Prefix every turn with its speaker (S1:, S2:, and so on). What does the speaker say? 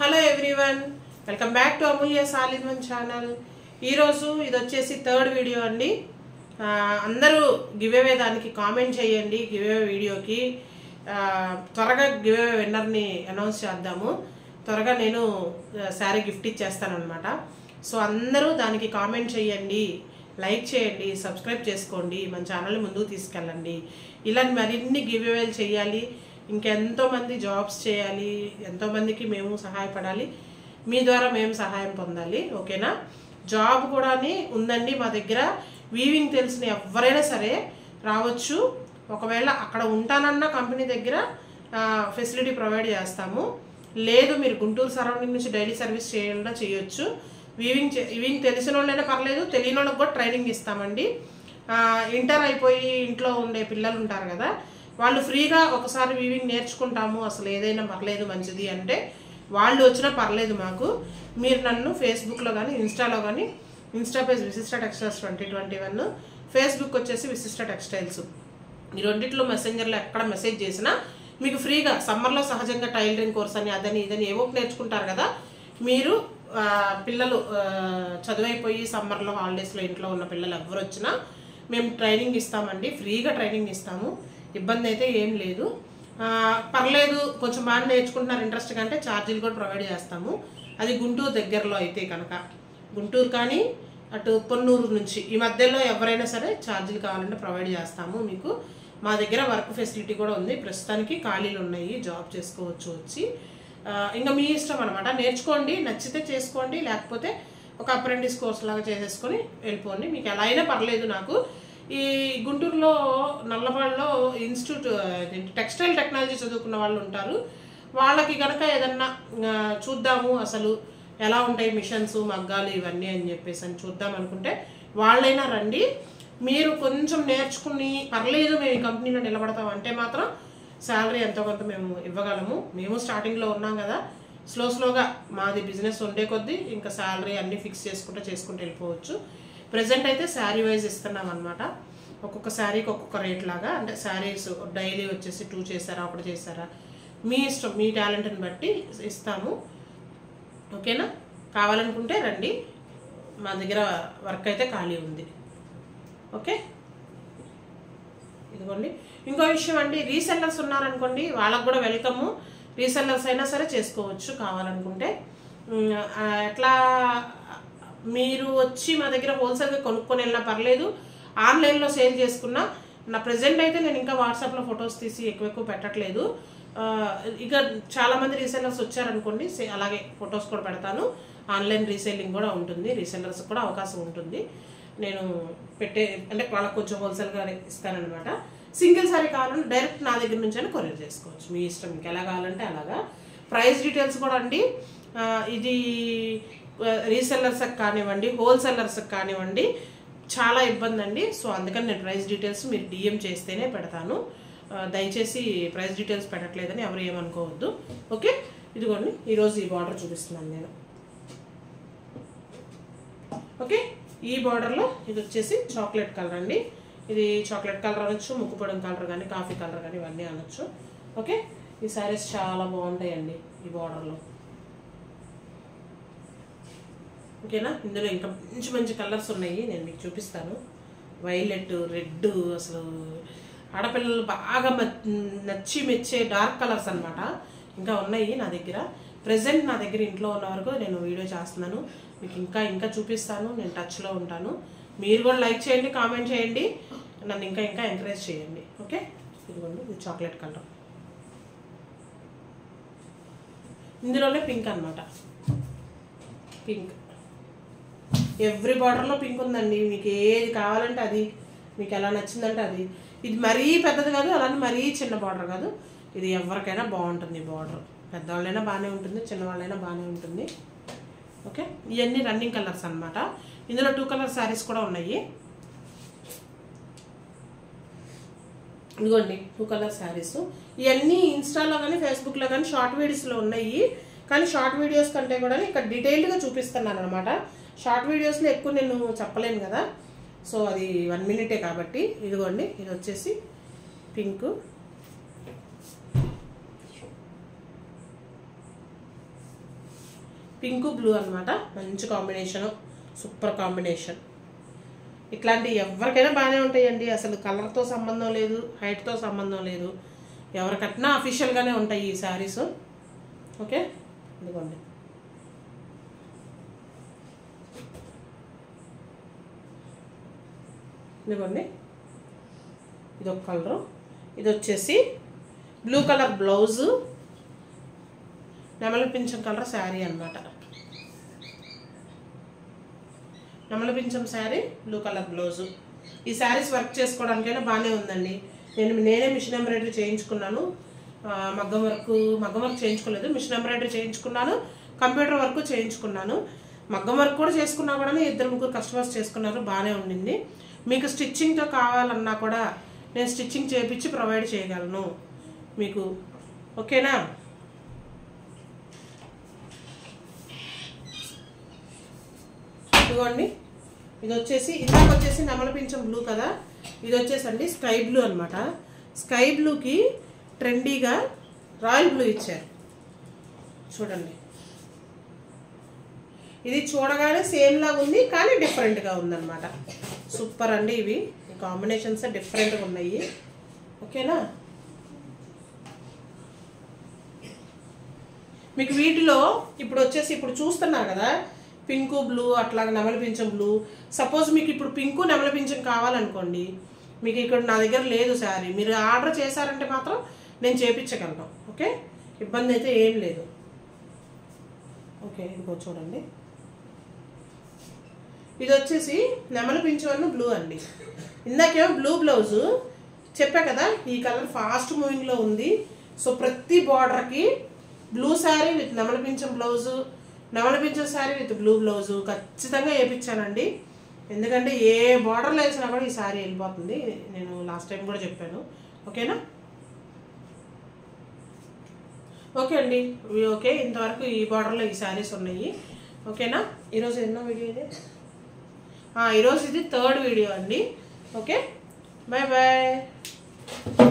S1: Hello everyone, welcome back to Amulya Saliman channel. ఈరోజు ఇది వచ్చేసి థర్డ్ వీడియో అండి. అందరూ గివ్అవే దానికి కామెంట్ చేయండి. గివ్అవే వీడియోకి త్వరగా గివ్అవే విన్నర్ని అనౌన్స్ చేద్దాము. త్వరగా నేను శారీ గిఫ్ట్ ఇచ్చేస్తాను అనమాట. సో అందరూ దానికి కామెంట్ చేయండి, లైక్ చేయండి, సబ్స్క్రైబ్ చేసుకోండి, మన ఛానల్ని ముందుకు తీసుకెళ్ళండి. ఇలాంటి మరిన్ని గివ్అవేలు చేయాలి, ఇంకెంతోమంది జాబ్స్ చేయాలి, ఎంతోమందికి మేము సహాయపడాలి, మీ ద్వారా మేము సహాయం పొందాలి. ఓకేనా? జాబ్ కూడా ఉందండి మా దగ్గర. వీవింగ్ తెలిసిన ఎవరైనా సరే రావచ్చు. ఒకవేళ అక్కడ ఉంటానన్న కంపెనీ దగ్గర ఫెసిలిటీ ప్రొవైడ్ చేస్తాము. లేదు మీరు గుంటూరు సరౌండింగ్ నుంచి డైలీ సర్వీస్ చేయాలన్నా చేయొచ్చు. వీవింగ్ తెలిసిన వాళ్ళైనా పర్లేదు, తెలియని వాళ్ళకి కూడా ట్రైనింగ్ ఇస్తామండి. ఇంటర్ అయిపోయి ఇంట్లో ఉండే పిల్లలు ఉంటారు కదా, వాళ్ళు ఫ్రీగా ఒకసారి వీవింగ్ నేర్చుకుంటాము, అసలు ఏదైనా పర్లేదు మంచిది అంటే వాళ్ళు వచ్చినా పర్లేదు మాకు. మీరు నన్ను ఫేస్బుక్లో కానీ ఇన్స్టాలో కానీ, ఇన్స్టా పేజ్ విశిష్ట టెక్స్టైల్స్ 2021, ఫేస్బుక్ వచ్చేసి విశిష్ట టెక్స్టైల్స్, ఈ రెండిట్లో మెసెంజర్లో ఎక్కడ మెసేజ్ చేసినా మీకు ఫ్రీగా సమ్మర్లో సహజంగా టైలరింగ్ కోర్స్ అని అదని ఇదని ఏవో నేర్చుకుంటారు కదా. మీరు పిల్లలు చదువైపోయి సమ్మర్లో హాలిడేస్లో ఇంట్లో ఉన్న పిల్లలు ఎవరు వచ్చినా మేము ట్రైనింగ్ ఇస్తామండి. ఫ్రీగా ట్రైనింగ్ ఇస్తాము, ఇబ్బంది అయితే ఏం లేదు. పర్లేదు కొంచెం బాగా నేర్చుకుంటున్నారు ఇంట్రెస్ట్ కంటే ఛార్జీలు కూడా ప్రొవైడ్ చేస్తాము. అది గుంటూరు దగ్గరలో అయితే కనుక, గుంటూరు కానీ అటు పొన్నూరు నుంచి ఈ మధ్యలో ఎవరైనా సరే ఛార్జీలు కావాలంటే ప్రొవైడ్ చేస్తాము మీకు. మా దగ్గర వర్క్ ఫెసిలిటీ కూడా ఉంది. ప్రస్తుతానికి ఖాళీలు ఉన్నాయి, జాబ్ చేసుకోవచ్చు వచ్చి. ఇంకా మీ ఇష్టం అనమాట. నేర్చుకోండి, నచ్చితే చేసుకోండి, లేకపోతే ఒక అప్రెంటిస్ కోర్స్ లాగా చేసేసుకొని వెళ్ళిపోండి. మీకు ఎలా అయినా పర్లేదు. నాకు ఈ గుంటూరులో నల్లపాడులో ఇన్స్టిట్యూట్ టెక్స్టైల్ టెక్నాలజీ చదువుకున్న వాళ్ళు ఉంటారు. వాళ్ళకి కనుక ఏదన్నా చూద్దాము అసలు ఎలా ఉంటాయి మిషన్స్, మగ్గాలు ఇవన్నీ అని చెప్పేసి అని చూద్దాం అనుకుంటే వాళ్ళైనా రండి. మీరు కొంచెం నేర్చుకుని పర్లేదు మేము ఈ కంపెనీలో నిలబడతాం అంటే మాత్రం శాలరీ ఎంతో కొంత మేము ఇవ్వగలము. మేము స్టార్టింగ్లో ఉన్నాం కదా, స్లోగా మాది బిజినెస్ ఉండే కొద్దీ ఇంకా శాలరీ అన్నీ ఫిక్స్ చేసుకుంటూ వెళ్ళిపోవచ్చు. ప్రజెంట్ అయితే శారీ వైజ్ ఇస్తున్నాం అనమాట. ఒక్కొక్క శారీకి ఒక్కొక్క రేట్ లాగా, అంటే శారీస్ డైలీ వచ్చేసి 2 చేశారా 1 చేశారా మీ ఇష్టం, మీ టాలెంట్ని బట్టి ఇస్తాము. ఓకేనా? కావాలనుకుంటే రండి, మా దగ్గర వర్క్ అయితే ఖాళీ ఉంది. ఓకే, ఇదిగోండి. ఇంకో విషయం అండి, రీసెల్లర్స్ ఉన్నారనుకోండి వాళ్ళకు కూడా వెల్కమ్. రీసెల్లర్స్ అయినా సరే చేసుకోవచ్చు కావాలనుకుంటే. ఎట్లా మీరు వచ్చి మా దగ్గర హోల్సేల్గా కొనుక్కొని వెళ్ళినా పర్లేదు, ఆన్లైన్లో సేల్ చేసుకున్నా. నా ప్రజెంట్ అయితే నేను ఇంకా వాట్సాప్లో ఫొటోస్ తీసి ఎక్కువ పెట్టట్లేదు. ఇక చాలామంది రీసెల్లర్స్ వచ్చారనుకోండి, అలాగే ఫొటోస్ కూడా పెడతాను. ఆన్లైన్ రీసేలింగ్ కూడా ఉంటుంది, రీసెల్లర్స్ కూడా అవకాశం ఉంటుంది. నేను అంటే వాళ్ళకి కొంచెం హోల్సేల్గా ఇస్తానన్నమాట. సింగిల్ సారీ కావాలంటే డైరెక్ట్ నా దగ్గర నుంచి అయినా కొరియర్ చేసుకోవచ్చు, మీ ఇష్టం. మీకు ఎలా కావాలంటే అలాగా. ప్రైస్ డీటెయిల్స్ కూడా అండి, ఇది రీసెల్లర్స్కి కానివ్వండి, హోల్సేలర్స్కి కానివ్వండి చాలా ఇబ్బంది అండి. సో అందుకని నేను ప్రైస్ డీటెయిల్స్ మీరు డిఎం చేస్తేనే పెడతాను. దయచేసి ప్రైస్ డీటెయిల్స్ పెట్టట్లేదని ఎవరు ఏమనుకోవద్దు. ఓకే, ఇదిగోండి ఈరోజు ఈ బార్డర్ చూపిస్తున్నాను నేను. ఓకే, ఈ బార్డర్లో ఇది వచ్చేసి చాక్లెట్ కలర్ అండి. ఇది చాక్లెట్ కలర్ అనొచ్చు, ముక్కుపొడం కలర్ కానీ, కాఫీ కలర్ కానీ ఇవన్నీ అనొచ్చు. ఓకే, ఈ శారీస్ చాలా బాగుంటాయండి ఈ బార్డర్లో. ఓకేనా? ఇందులో ఇంకా మంచి కలర్స్ ఉన్నాయి, నేను మీకు చూపిస్తాను. వైలెట్, రెడ్, అసలు ఆడపిల్లలు బాగా నచ్చి మెచ్చే డార్క్ కలర్స్ అనమాట. ఇంకా ఉన్నాయి నా దగ్గర. ప్రజెంట్ నా దగ్గర ఇంట్లో ఉన్న వరకు నేను వీడియో చేస్తున్నాను, మీకు ఇంకా చూపిస్తాను. నేను టచ్లో ఉంటాను. మీరు కూడా లైక్ చేయండి, కామెంట్ చేయండి, నన్ను ఇంకా ఎంకరేజ్ చేయండి. ఓకే, ఇదిగోండి ఇది చాక్లెట్ కలర్, ఇందులోనే పింక్ అనమాట. పింక్ ఎవ్రీ బార్డర్లో పింక్ ఉందండి. మీకు ఏది కావాలంటే అది, మీకు ఎలా నచ్చిందంటే అది. ఇది మరీ పెద్దది కాదు, అలానే మరీ చిన్న బార్డర్ కాదు. ఇది ఎవరికైనా బాగుంటుంది బార్డర్. పెద్దవాళ్ళైనా బాగానే ఉంటుంది, చిన్నవాళ్ళైనా బాగానే ఉంటుంది. ఓకే, ఇవన్నీ రన్నింగ్ కలర్స్ అనమాట. ఇందులో 2 కలర్ శారీస్ కూడా ఉన్నాయి. ఇదిగోండి 2 కలర్ శారీస్. ఇవన్నీ ఇన్స్టాలో కానీ ఫేస్బుక్లో కానీ షార్ట్ వీడియోస్లో ఉన్నాయి. కానీ షార్ట్ వీడియోస్ కంటే కూడా ఇక్కడ డీటెయిల్డ్గా చూపిస్తున్నాను అనమాట. షార్ట్ వీడియోస్లో ఎక్కువ నేను చెప్పలేను కదా, సో అది 1 మినిటే కాబట్టి. ఇదిగోండి ఇది వచ్చేసి పింక్, పింక్ బ్లూ అనమాట. మంచి కాంబినేషను, సూపర్ కాంబినేషన్. ఇట్లాంటి ఎవరికైనా బాగానే ఉంటాయండి. అసలు కలర్తో సంబంధం లేదు, హైట్తో సంబంధం లేదు. ఎవరు కట్టినా అఫీషియల్గానే ఉంటాయి ఈ శారీస్. ఓకే, ఇదిగోండి. ఇదిగోండి, ఇది ఒక కలరు. ఇది వచ్చేసి బ్లూ కలర్ బ్లౌజు, నెమలి పింఛం కలర్ శారీ అనమాట. నెమలి పింఛం శారీ, బ్లూ కలర్ బ్లౌజు. ఈ శారీస్ వర్క్ చేసుకోవడానికైనా బాగానే ఉందండి. నేనే మిషన్ ఎంబ్రాయిడరీ చేయించుకున్నాను. మగ్గం వర్క్ చేయించుకోలేదు, మిషన్ ఎంబ్రాయిడరీ చేయించుకున్నాను, కంప్యూటర్ వర్క్ చేయించుకున్నాను. మగ్గం వర్క్ కూడా చేసుకున్నా కూడా 2-3 కస్టమర్స్ చేసుకున్నారు, బాగానే ఉండింది. మీకు స్టిచ్చింగ్తో కావాలన్నా కూడా నేను స్టిచ్చింగ్ చేయించి ప్రొవైడ్ చేయగలను మీకు. ఓకేనా? ఇదిగోండి, ఇది వచ్చేసి ఇందాక వచ్చేసి నెమలి పింఛం బ్లూ కదా, ఇది వచ్చేసండి స్కై బ్లూ అనమాట. స్కై బ్లూకి ట్రెండీగా రాయల్ బ్లూ ఇచ్చారు చూడండి. ఇది చూడగానే సేమ్ లాగా ఉంది కానీ డిఫరెంట్గా ఉందన్నమాట. సూపర్ అండి. ఇవి కాంబినేషన్స్ డిఫరెంట్గా ఉన్నాయి. ఓకేనా? మీకు వీటిలో ఇప్పుడు చూస్తున్నారు కదా, పింకు బ్లూ, అట్లాగే నెమలి పింఛం బ్లూ. సపోజ్ మీకు ఇప్పుడు పింకు నెమలి పింఛం కావాలనుకోండి, మీకు ఇక్కడ నా దగ్గర లేదు శారీ, మీరు ఆర్డర్ చేశారంటే మాత్రం నేను చేయించగలను. ఓకే, ఇబ్బంది అయితే ఏం లేదు. ఓకే, ఇదిగో చూడండి. ఇది వచ్చేసి నెమలి పింఛం బ్లూ అండి. ఇందాకేమో బ్లూ బ్లౌజు చెప్పా కదా, ఈ కలర్ ఫాస్ట్ మూవింగ్లో ఉంది. సో ప్రతి బార్డర్కి బ్లూ శారీ విత్ నెమలి పింఛం బ్లౌజు, నెమలి పింఛం శారీ విత్ బ్లూ బ్లౌజు ఖచ్చితంగా వేయించానండి. ఎందుకంటే ఏ బార్డర్లో వేసినా కూడా ఈ శారీ వెళ్ళిపోతుంది. నేను లాస్ట్ టైం కూడా చెప్పాను. ఓకేనా? ఓకే అండి. ఓకే, ఇంతవరకు ఈ బార్డర్లో ఈ శారీస్ ఉన్నాయి. ఓకేనా? ఈరోజు ఎన్నో వీడియో ఇది? ఈరోజు ఇది 3rd వీడియో అండి. Okay, bye bye.